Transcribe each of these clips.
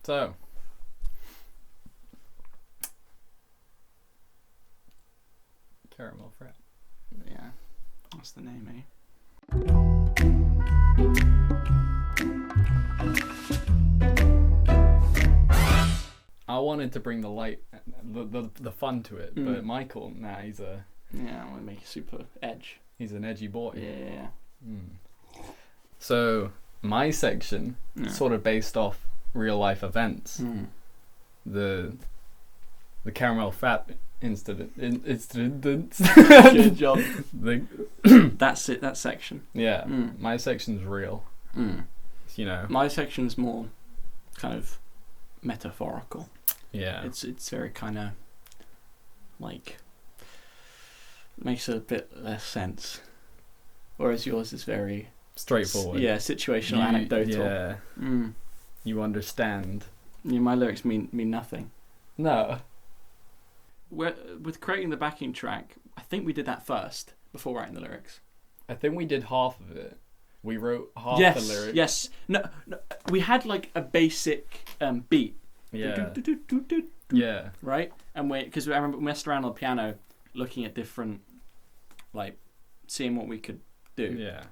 So, caramel frap. Yeah, that's the name, eh? I wanted to bring the light, the fun to it, but Michael, he's a... Yeah, I want to make it super edge. He's an edgy boy. Yeah. So, my section, sort of based off real life events. The caramel frap incident. Good job. That's it, that section. Yeah, my section's real. You know. My section's more kind of metaphorical. Yeah. It's very kind of like makes a bit less sense, whereas yours is very straightforward. Situational, anecdotal. Yeah. You understand. Yeah, my lyrics mean nothing. No. With creating the backing track, I think we did that first before writing the lyrics. I think we did half of it. We wrote half the lyrics. Yes. No, we had like a basic beat. Yeah. Yeah. Right? And because I remember we messed around on the piano looking at different, like, seeing what we could do. Yeah.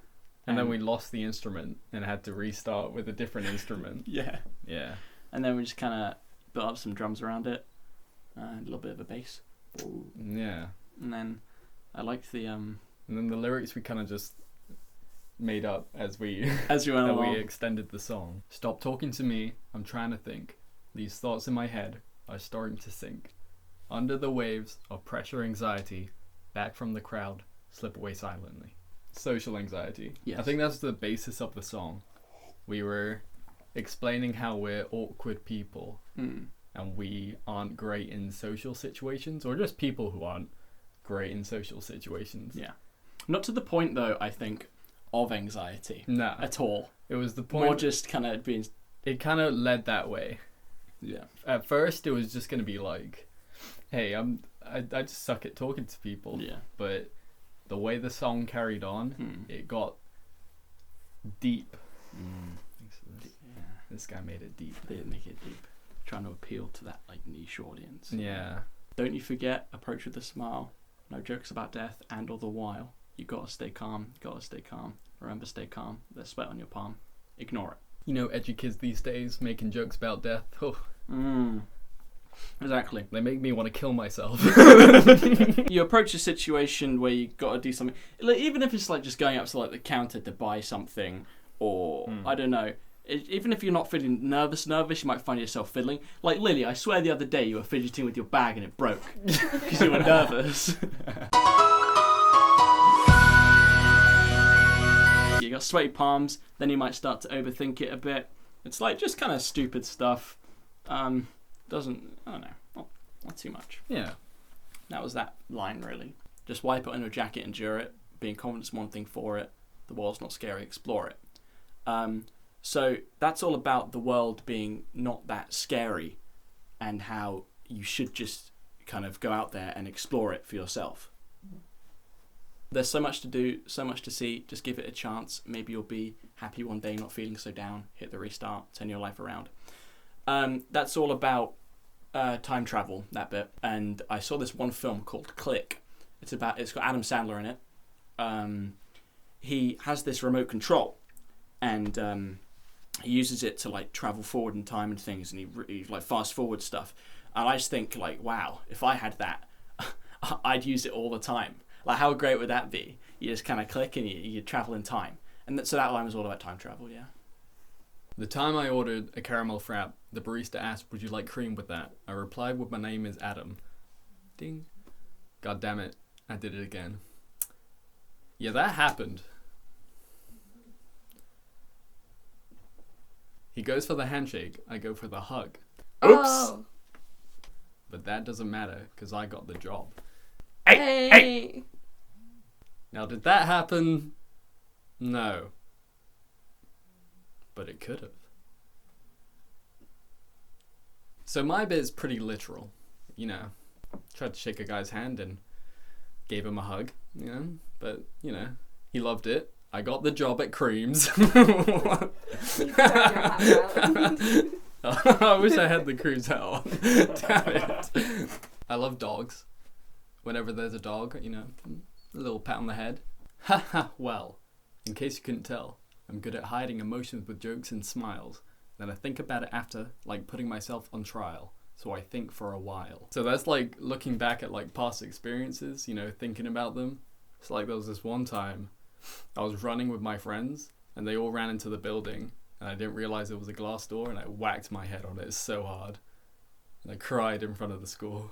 And then we lost the instrument and had to restart with a different instrument. Yeah. Yeah. And then we just kind of built up some drums around it. A little bit of a bass. Ooh. Yeah. And then I liked the... And then the lyrics we kind of just made up as we went along. We extended the song. Stop talking to me, I'm trying to think. These thoughts in my head are starting to sink. Under the waves of pressure anxiety, back from the crowd, slip away silently. Social anxiety. Yes. I think that's the basis of the song. We were explaining how we're awkward people and we aren't great in social situations, or just people who aren't great in social situations. Yeah. Not to the point, though, I think, of anxiety. No. At all. It was the point... More just kind of being... It kind of led that way. Yeah. At first, it was just going to be like, hey, I just suck at talking to people. Yeah. But the way the song carried on, it got deep. This guy made it deep. They did make it deep. Trying to appeal to that like niche audience. Yeah. Don't you forget, approach with a smile. No jokes about death, and all the while, you gotta stay calm, Remember, stay calm. There's sweat on your palm. Ignore it. You know, edgy kids these days making jokes about death. Oh. Exactly. They make me want to kill myself. You approach a situation where you gotta do something, like, even if it's like just going up to like the counter to buy something, or I don't know. Even if you're not feeling nervous, you might find yourself fiddling. Like Lily, I swear the other day you were fidgeting with your bag and it broke because you were nervous. You got sweaty palms, then you might start to overthink it a bit. It's like just kind of stupid stuff. I don't know, not too much. Yeah. That was that line, really. Just wipe it on your jacket, endure it. Being confident's one thing for it. The world's not scary, explore it. So that's all about the world being not that scary and how you should just kind of go out there and explore it for yourself. There's so much to do, so much to see. Just give it a chance. Maybe you'll be happy one day, not feeling so down. Hit the restart, turn your life around. That's all about time travel, that bit. And I saw this one film called Click. It's got Adam Sandler in it. He has this remote control, and he uses it to like travel forward in time and things, and he like fast forward stuff. And I just think like, wow, if I had that, I'd use it all the time. Like, how great would that be? You just kind of click and you travel in time. And so that line was all about time travel, yeah. The time I ordered a caramel frap, the barista asked, would you like cream with that? I replied with my name is Adam. Ding. God damn it, I did it again. Yeah, that happened. He goes for the handshake, I go for the hug. Oops! Oh. But that doesn't matter, because I got the job. Hey! Now, did that happen? No. But it could have. So my bit is pretty literal, you know. Tried to shake a guy's hand and gave him a hug, you know. But, you know, he loved it. I got the job at Creams. I wish I had the cruise hat on. Damn it. I love dogs. Whenever there's a dog, you know, a little pat on the head. Haha, well, in case you couldn't tell, I'm good at hiding emotions with jokes and smiles. Then I think about it after, like putting myself on trial. So I think for a while. So that's like looking back at like past experiences, you know, thinking about them. It's like there was this one time I was running with my friends and they all ran into the building and I didn't realize it was a glass door and I whacked my head on it so hard. And I cried in front of the school.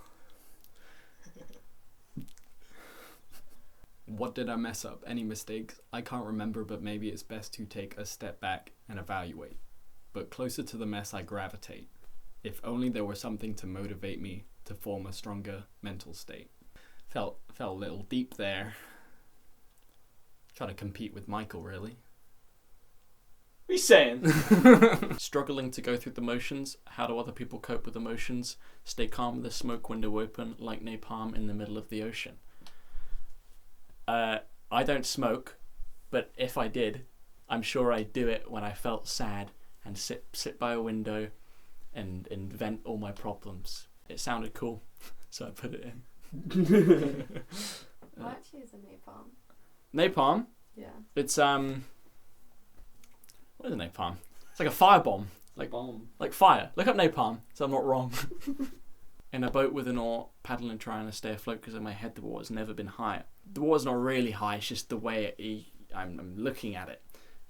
What did I mess up? Any mistakes? I can't remember, but maybe it's best to take a step back and evaluate. But closer to the mess I gravitate. If only there were something to motivate me to form a stronger mental state. Felt a little deep there. Trying to compete with Michael, really. What are you saying? Struggling to go through the motions. How do other people cope with emotions? Stay calm with the smoke window open, like napalm in the middle of the ocean. I don't smoke, but if I did, I'm sure I'd do it when I felt sad and sit by a window and vent all my problems. It sounded cool, so I put it in. I actually use a napalm. Napalm? Yeah. It's what is a napalm? It's like a firebomb. Like fire. Look up napalm, so I'm not wrong. In a boat with an oar, paddling trying to stay afloat because in my head the water's never been higher. The water's not really high, it's just the way I'm looking at it.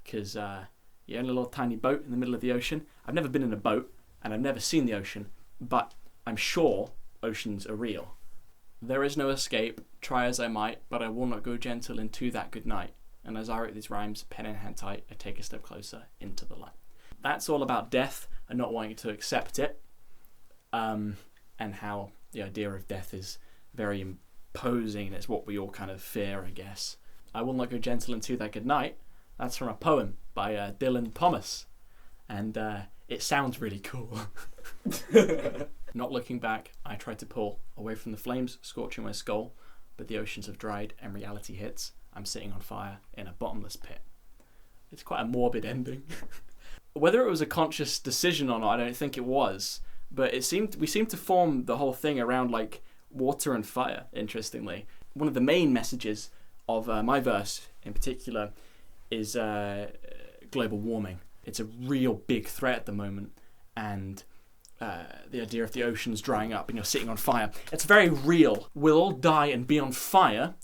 Because you're in a little tiny boat in the middle of the ocean. I've never been in a boat, and I've never seen the ocean, but I'm sure oceans are real. There is no escape, try as I might, but I will not go gentle into that good night. And as I write these rhymes, pen in hand tight, I take a step closer into the light. That's all about death and not wanting to accept it. And how the idea of death is very imposing, and it's what we all kind of fear, I guess. I will not go gentle into that good night. That's from a poem by Dylan Thomas. And it sounds really cool. Not looking back, I tried to pull away from the flames scorching my skull, but the oceans have dried and reality hits. I'm sitting on fire in a bottomless pit. It's quite a morbid ending. Whether it was a conscious decision or not, I don't think it was. But we seemed to form the whole thing around like water and fire, interestingly. One of the main messages of my verse in particular is global warming. It's a real big threat at the moment, and the idea of the oceans drying up and you're sitting on fire. It's very real. We'll all die and be on fire,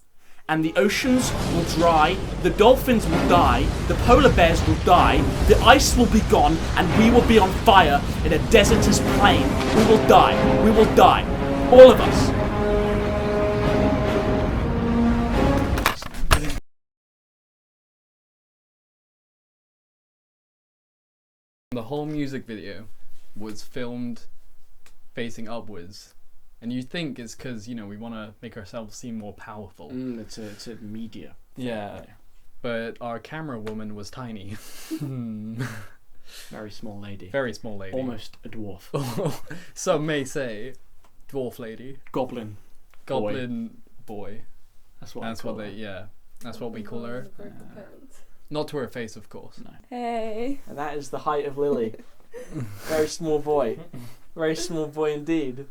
and the oceans will dry, the dolphins will die, the polar bears will die, the ice will be gone, and we will be on fire in a desertous plain. We will die. We will die. All of us. The whole music video was filmed facing upwards. And you think it's because, you know, we want to make ourselves seem more powerful. It's a media. Yeah. But our camera woman was tiny. Very small lady. Very small lady. Almost a dwarf. Some may say dwarf lady. Goblin boy. That's what That's what we call her. Not to her face, of course. No. Hey. And that is the height of Lily. Very small boy. Very small boy indeed.